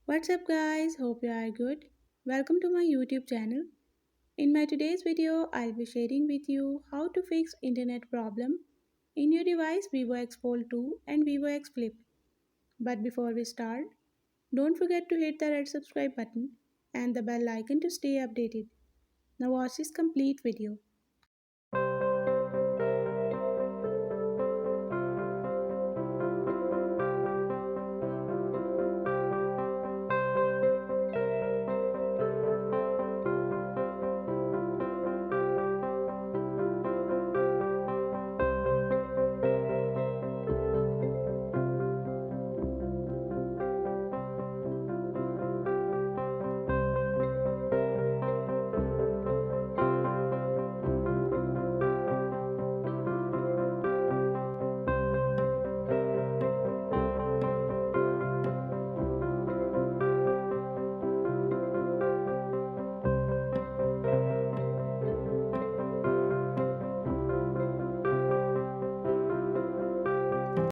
What's up guys? Hope you are good. Welcome to my YouTube channel. In my today's video, I'll be sharing with you how to fix internet problem in your device Vivo X Fold 2 and Vivo X Flip. But before we start, don't forget to hit the red subscribe button and the bell icon to stay updated. Now watch this complete video.